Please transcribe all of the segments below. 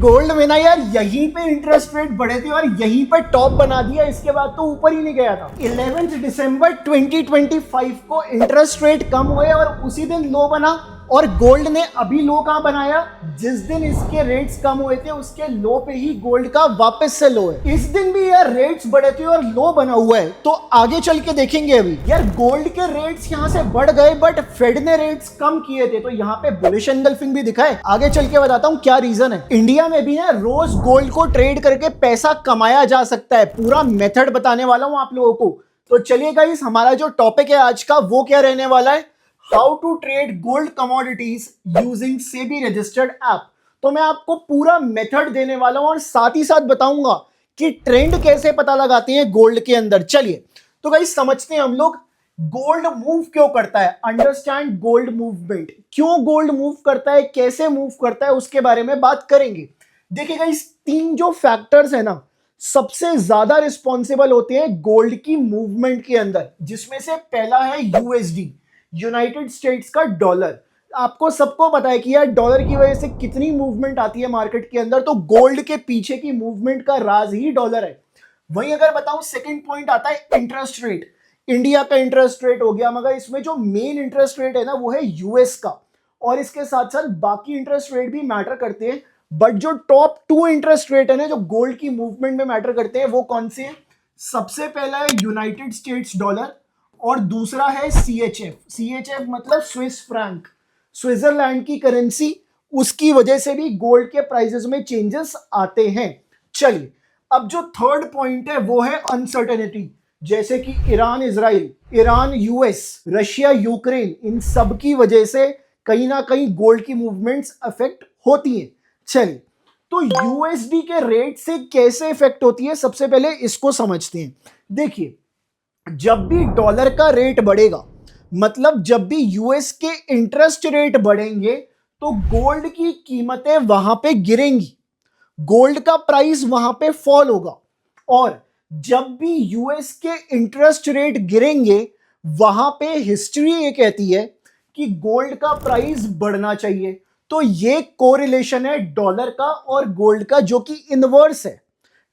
Gold में ना यार यहीं पे इंटरेस्ट रेट बढ़े थे और यहीं पे टॉप बना दिया, इसके बाद तो ऊपर ही नहीं गया था। 11 दिसंबर 2025 को इंटरेस्ट रेट कम हुए और उसी दिन लो बना। और गोल्ड ने अभी लो कहां बनाया? जिस दिन इसके रेट्स कम हुए थे उसके लो पे ही गोल्ड का वापस से लो है। इस दिन भी यार रेट्स बढ़े थे और लो बना हुआ है, तो आगे चल के देखेंगे। अभी यार गोल्ड के रेट्स यहां से बढ़ गए बट फेड ने रेट्स कम किए थे, तो यहाँ पे बुलिश एंगल्फिंग भी दिखा है। आगे चल के बताता हूँ क्या रीजन है। इंडिया में भी ना रोज गोल्ड को ट्रेड करके पैसा कमाया जा सकता है, पूरा मेथड बताने वाला हूं आप लोगों को। तो चलिए गाइस, हमारा जो टॉपिक है आज का वो क्या रहने वाला है? How to trade gold commodities using SEBI registered app. तो मैं आपको पूरा मेथड देने वाला हूं और साथ ही साथ बताऊंगा कि ट्रेंड कैसे पता लगाते हैं गोल्ड के अंदर। चलिए तो गाइस समझते हैं हम लोग गोल्ड मूव क्यों करता है। अंडरस्टैंड गोल्ड मूवमेंट, क्यों गोल्ड मूव करता है, कैसे मूव करता है, उसके बारे में बात करेंगे। देखिए गाइस, तीन जो फैक्टर्स है ना सबसे ज्यादा रिस्पॉन्सिबल होते हैं गोल्ड की मूवमेंट के अंदर, जिसमें से पहला है यूएसडी, यूनाइटेड स्टेट्स का डॉलर। आपको सबको पता है कि यार डॉलर की वजह से कितनी मूवमेंट आती है मार्केट के अंदर, तो गोल्ड के पीछे की मूवमेंट का राज ही डॉलर है। वहीं अगर बताऊं सेकंड पॉइंट आता है इंटरेस्ट रेट। इंडिया का इंटरेस्ट रेट हो गया, मगर इसमें जो मेन इंटरेस्ट रेट है ना वो है यूएस का, और इसके साथ साथ बाकी इंटरेस्ट रेट भी मैटर करते हैं। बट जो टॉप टू इंटरेस्ट रेट है ना जो गोल्ड की मूवमेंट में मैटर करते हैं वो कौन से हैं? सबसे पहला है यूनाइटेड स्टेट्स डॉलर और दूसरा है सीएचएफ। सीएचएफ मतलब स्विस फ्रैंक, स्विट्जरलैंड की करेंसी। उसकी वजह से भी गोल्ड के प्राइसेस में चेंजेस आते हैं। चलिए अब जो थर्ड पॉइंट है वो है अनसर्टेनिटी, जैसे कि Iran Israel, Iran US, Russia Ukraine, इन सब की वजह से कहीं ना कहीं गोल्ड की मूवमेंट्स अफेक्ट होती हैं। चलिए तो यूएसडी के रेट से कैसे इफेक्ट होती है, सबसे पहले इसको समझते हैं। देखिए, जब भी डॉलर का रेट बढ़ेगा, मतलब जब भी यूएस के इंटरेस्ट रेट बढ़ेंगे, तो गोल्ड की कीमतें वहां पे गिरेंगी, गोल्ड का प्राइस वहां पे फॉल होगा। और जब भी यूएस के इंटरेस्ट रेट गिरेंगे, वहां पे हिस्ट्री ये कहती है कि गोल्ड का प्राइस बढ़ना चाहिए। तो ये कोरिलेशन है डॉलर का और गोल्ड का, जो कि इनवर्स है,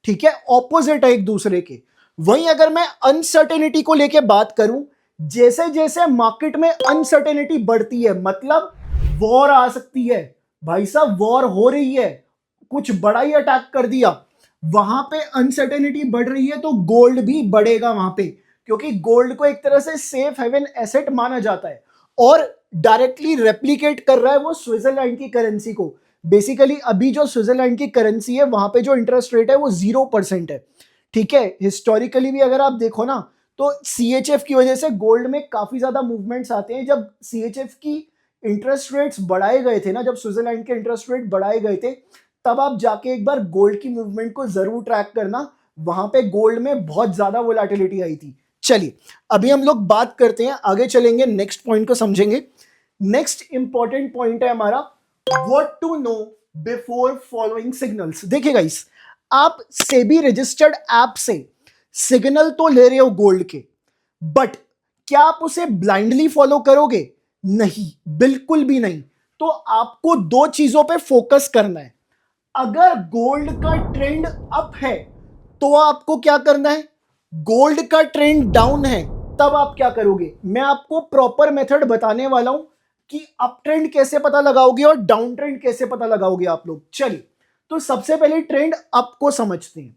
ठीक है, ऑपोजिट है एक दूसरे के। वहीं अगर मैं अनसर्टेनिटी को लेके बात करूं, जैसे जैसे मार्केट में अनसर्टेनिटी बढ़ती है, मतलब वॉर आ सकती है, भाई साहब वॉर हो रही है, कुछ बड़ा ही अटैक कर दिया, वहां पे अनसर्टेनिटी बढ़ रही है, तो गोल्ड भी बढ़ेगा वहां पे, क्योंकि गोल्ड को एक तरह से सेफ हेवन एसेट माना जाता है और डायरेक्टली रेप्लिकेट कर रहा है वो स्विट्जरलैंड की करेंसी को। बेसिकली अभी जो स्विट्जरलैंड की करेंसी है वहां पे जो इंटरेस्ट रेट है वो 0% है, ठीक है। हिस्टोरिकली भी अगर आप देखो ना, तो सीएचएफ की वजह से गोल्ड में काफी ज्यादा मूवमेंट्स आते हैं। जब सीएचएफ की इंटरेस्ट रेट्स बढ़ाए गए थे ना, जब स्विट्जरलैंड के इंटरेस्ट रेट बढ़ाए गए थे, तब आप जाके एक बार गोल्ड की मूवमेंट को जरूर ट्रैक करना, वहां पे गोल्ड में बहुत ज्यादा वोलेटिलिटी आई थी। चलिए अभी हम लोग बात करते हैं, आगे चलेंगे, नेक्स्ट पॉइंट को समझेंगे। नेक्स्ट इंपॉर्टेंट पॉइंट है हमारा what to know before following signals. देखिए गाइस, आप सेबी रजिस्टर्ड ऐप से सिग्नल तो ले रहे हो गोल्ड के, बट क्या आप उसे ब्लाइंडली फॉलो करोगे? नहीं, बिल्कुल भी नहीं। तो आपको दो चीजों पे फोकस करना है। अगर गोल्ड का ट्रेंड अप है तो आपको क्या करना है, गोल्ड का ट्रेंड डाउन है तब आप क्या करोगे। मैं आपको प्रॉपर मेथड बताने वाला हूं कि अप ट्रेंड कैसे पता लगाओगे और डाउन ट्रेंड कैसे पता लगाओगे आप लोग। चलिए तो सबसे पहले ट्रेंड अप को समझते हैं।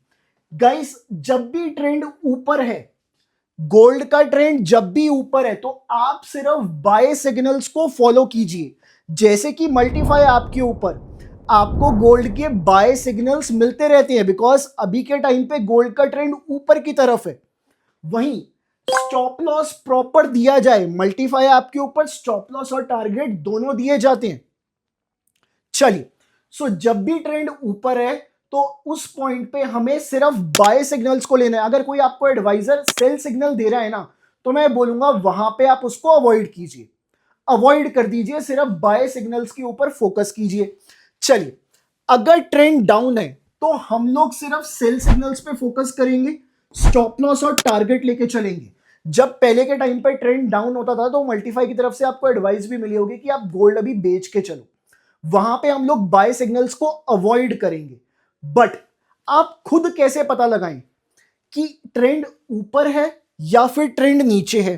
गाइस, जब भी ट्रेंड ऊपर है, गोल्ड का ट्रेंड जब भी ऊपर है, तो आप सिर्फ बाय सिग्नल्स को फॉलो कीजिए। जैसे कि मल्टीफाई आपके ऊपर, आपको गोल्ड के बाय सिग्नल्स मिलते रहते हैं, बिकॉज अभी के टाइम पे गोल्ड का ट्रेंड ऊपर की तरफ है। वहीं स्टॉप लॉस प्रॉपर दिया जाए, मल्टीफाई आपके ऊपर स्टॉप लॉस और टारगेट दोनों दिए जाते हैं। चलिए, सो जब भी ट्रेंड ऊपर है तो उस पॉइंट पे हमें सिर्फ बाय सिग्नल्स को लेना है। अगर कोई आपको एडवाइजर सेल सिग्नल दे रहा है ना, तो मैं बोलूंगा वहां पे आप उसको अवॉइड कीजिए, अवॉइड कर दीजिए, सिर्फ बाय सिग्नल्स के ऊपर फोकस कीजिए। चलिए, अगर ट्रेंड डाउन है तो हम लोग सिर्फ सेल सिग्नल्स पे फोकस करेंगे, स्टॉप लॉस और टारगेट लेके चलेंगे। जब पहले के टाइम पे ट्रेंड डाउन होता था तो मल्टीफाई की तरफ से आपको एडवाइस भी मिली होगी कि आप गोल्ड अभी बेच के चलो। वहां पे हम लोग बाय सिग्नल्स को अवॉइड करेंगे। बट आप खुद कैसे पता लगाएं कि ट्रेंड ऊपर है या फिर ट्रेंड नीचे है?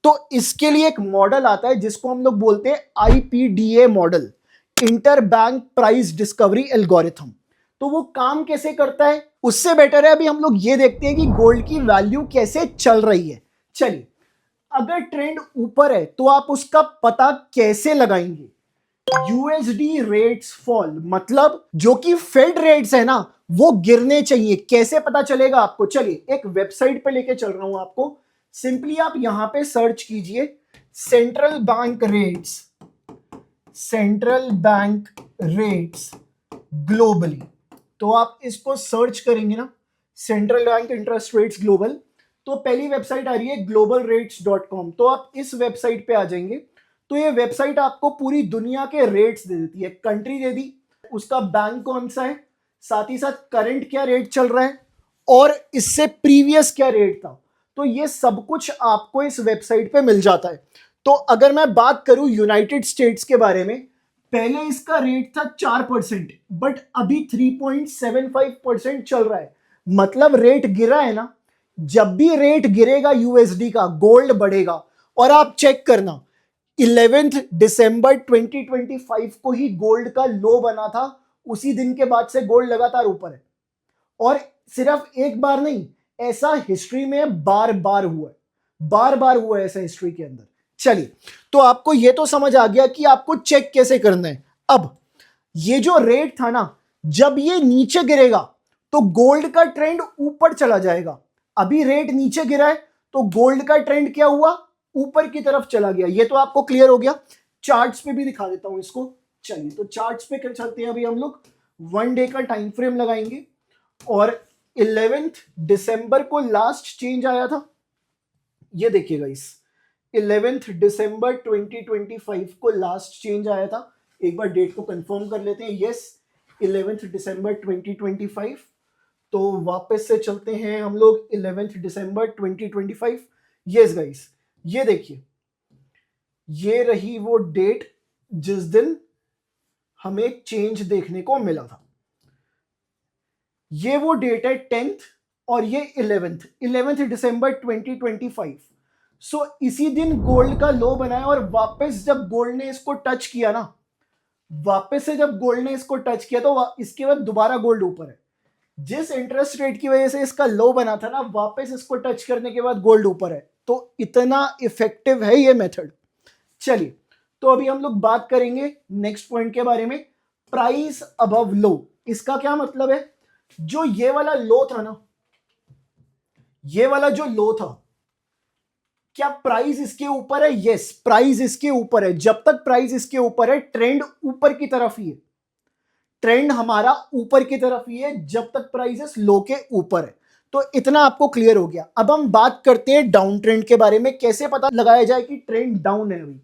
तो इसके लिए एक मॉडल आता है जिसको हम लोग बोलते हैं IPDA model, inter bank price discovery algorithm. तो वो काम कैसे करता है, उससे बेटर है अभी हम लोग ये देखते हैं कि गोल्ड की वैल्यू कैसे चल रही है। चलिए, अगर ट्रेंड ऊपर है तो आप उसका पता कैसे लगाएंगे? USD रेट्स फॉल, मतलब जो कि फेड रेट्स है ना वो गिरने चाहिए। कैसे पता चलेगा आपको? चलिए एक वेबसाइट पे लेके चल रहा हूं आपको। सिंपली आप यहां पे सर्च कीजिए central bank rates, central bank rates globally. तो आप इसको सर्च करेंगे ना, central bank interest rates global, तो पहली वेबसाइट आ रही है globalrates.com। तो आप इस वेबसाइट पे आ जाएंगे तो ये वेबसाइट आपको पूरी दुनिया के रेट्स दे देती है। कंट्री दे दी, उसका बैंक कौन सा है, साथ ही साथ करंट क्या रेट चल रहा है और इससे प्रीवियस क्या रेट था। तो ये सब कुछ आपको इस वेबसाइट पे मिल जाता है। तो अगर मैं बात करूं यूनाइटेड स्टेट्स के बारे में, पहले इसका रेट था 4%, बट अभी 3.75% चल रहा है। मतलब रेट गिरा है ना। जब भी रेट गिरेगा यूएसडी का, गोल्ड बढ़ेगा। और आप चेक करना 11 दिसंबर 2025 को ही गोल्ड का लो बना था, उसी दिन के बाद से गोल्ड लगातार ऊपर है। और सिर्फ एक बार नहीं, ऐसा हिस्ट्री में बार बार हुआ है, बार बार हुआ है ऐसा हिस्ट्री के अंदर। चलिए, तो आपको ये तो समझ आ गया कि आपको चेक कैसे करना है। अब ये जो रेट था ना, जब ये नीचे गिरेगा तो गोल्ड का ट्रेंड ऊपर चला जाएगा। अभी रेट नीचे गिरा है तो गोल्ड का ट्रेंड क्या हुआ, ऊपर की तरफ चला गया। ये तो आपको क्लियर हो गया। चार्ट्स पे भी दिखा देता हूं इसको। चलिए, तो चार्ट्स पे चलते हैं। अभी हम लोग 1 डे का टाइम फ्रेम लगाएंगे और 11 दिसंबर को लास्ट चेंज आया था। ये देखिएगा, इस 11 दिसंबर 2025 को लास्ट चेंज आया था। एक बार डेट को कंफर्म कर लेते हैं। यस, 11 दिसंबर 2025। तो वापस से चलते हैं हम लोग 11 दिसंबर 2025। यस गाइस, ये देखिए, ये रही वो डेट जिस दिन हमें एक चेंज देखने को मिला था। ये वो डेट है 10th और ये 11 दिसंबर 2025। सो इसी दिन गोल्ड का लो बनाया और वापस जब गोल्ड ने इसको टच किया ना, वापस से जब गोल्ड ने इसको टच किया तो इसके बाद दोबारा गोल्ड ऊपर है। जिस इंटरेस्ट रेट की वजह से इसका लो बना था ना, वापस इसको टच करने के बाद गोल्ड ऊपर है। तो इतना इफेक्टिव है ये मेथड। चलिए, तो अभी हम लोग बात करेंगे नेक्स्ट पॉइंट के बारे में, प्राइस अबव लो। इसका क्या मतलब है? जो ये वाला लो था ना, ये वाला जो लो था, क्या प्राइस इसके ऊपर है? यस, प्राइस इसके ऊपर है। जब तक प्राइस इसके ऊपर है, ट्रेंड ऊपर की तरफ ही है। ट्रेंड हमारा ऊपर की तरफ ही है जब तक प्राइस इस लो के ऊपर है। तो इतना आपको क्लियर हो गया। अब हम बात करते हैं डाउन ट्रेंड के बारे में। कैसे पता लगाया जाए कि ट्रेंड डाउन है? अभी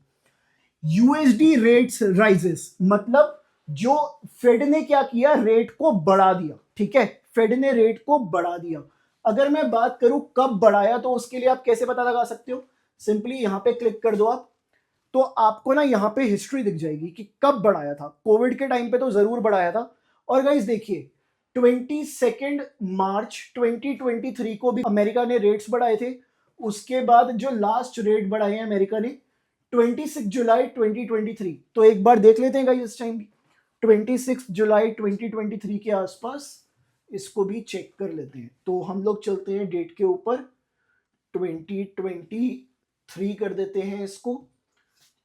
यूएसडी रेट्स राइजेस, मतलब जो फेड ने क्या किया, रेट को बढ़ा दिया। ठीक है, फेड ने रेट को बढ़ा दिया। अगर मैं बात करूं कब बढ़ाया, तो उसके लिए आप कैसे पता लगा सकते हो? सिंपली यहां पे क्लिक कर दो आप, तो आपको ना यहां पे हिस्ट्री दिख जाएगी कि कब बढ़ाया था। कोविड के टाइम पे तो जरूर बढ़ाया था। और गाइस देखिए, 22 मार्च 2023 को भी अमेरिका ने रेट्स बढ़ाए थे। उसके बाद जो लास्ट रेट बढ़ाए हैं अमेरिका ने 26 जुलाई 2023। तो एक बार देख लेते हैं गाइस इस टाइम भी, 26 जुलाई 2023 के आसपास इसको भी चेक कर लेते हैं। तो हम लोग चलते हैं डेट के ऊपर, 2023 कर देते हैं इसको।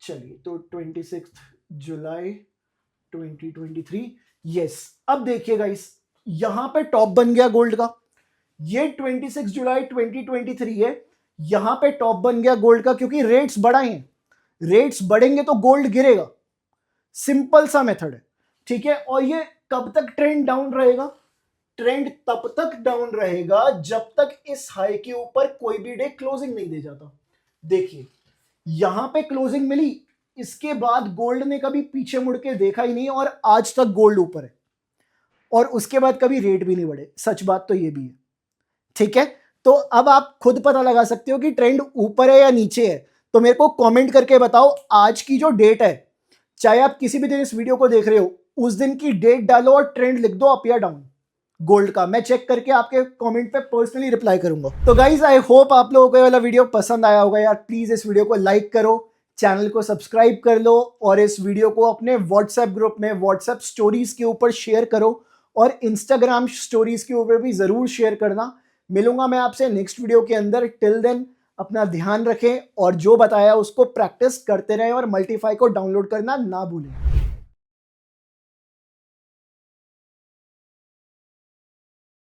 चलिए, तो 26 जुलाई 2023। यस, अब देखिएगा इस यहां पे टॉप बन गया गोल्ड का। ये 26 जुलाई 2023 है, यहां पे टॉप बन गया गोल्ड का, क्योंकि रेट्स बढ़ाए हैं। रेट्स बढ़ेंगे तो गोल्ड गिरेगा। सिंपल सा मेथड है। ठीक है, और ये कब तक ट्रेंड डाउन रहेगा? ट्रेंड तब तक डाउन रहेगा जब तक इस हाई के ऊपर कोई भी डे क्लोजिंग नहीं दे जाता। देखिए, यहां पे क्लोजिंग मिली, इसके बाद गोल्ड ने कभी पीछे मुड़ के देखा ही नहीं और आज तक गोल्ड ऊपर है। और उसके बाद कभी रेट भी नहीं बढ़े। सच बात तो ये भी है। ठीक है, तो अब आप खुद पता लगा सकते हो कि ट्रेंड ऊपर है या नीचे है। तो मेरे को कमेंट करके बताओ, आज की जो डेट है चाहे आप किसी भी दिन इस वीडियो को देख रहे हो, उस दिन की डेट डालो और ट्रेंड लिख दो अप या डाउन गोल्ड का। मैं चेक करके आपके कमेंट पे पर्सनली रिप्लाई करूंगा। तो गाइज आई होप आप लोगों को ये वाला वीडियो पसंद आया होगा यार। प्लीज इस वीडियो को लाइक करो, चैनल को सब्सक्राइब कर लो और इस वीडियो को अपने व्हाट्सएप ग्रुप में व्हाट्सएप स्टोरीज के ऊपर शेयर करो और इंस्टाग्राम स्टोरीज के ऊपर भी जरूर शेयर करना। मिलूंगा मैं आपसे नेक्स्ट वीडियो के अंदर। टिल देन अपना ध्यान रखें और जो बताया उसको प्रैक्टिस करते रहें और मल्टीफाई को डाउनलोड करना ना भूलें।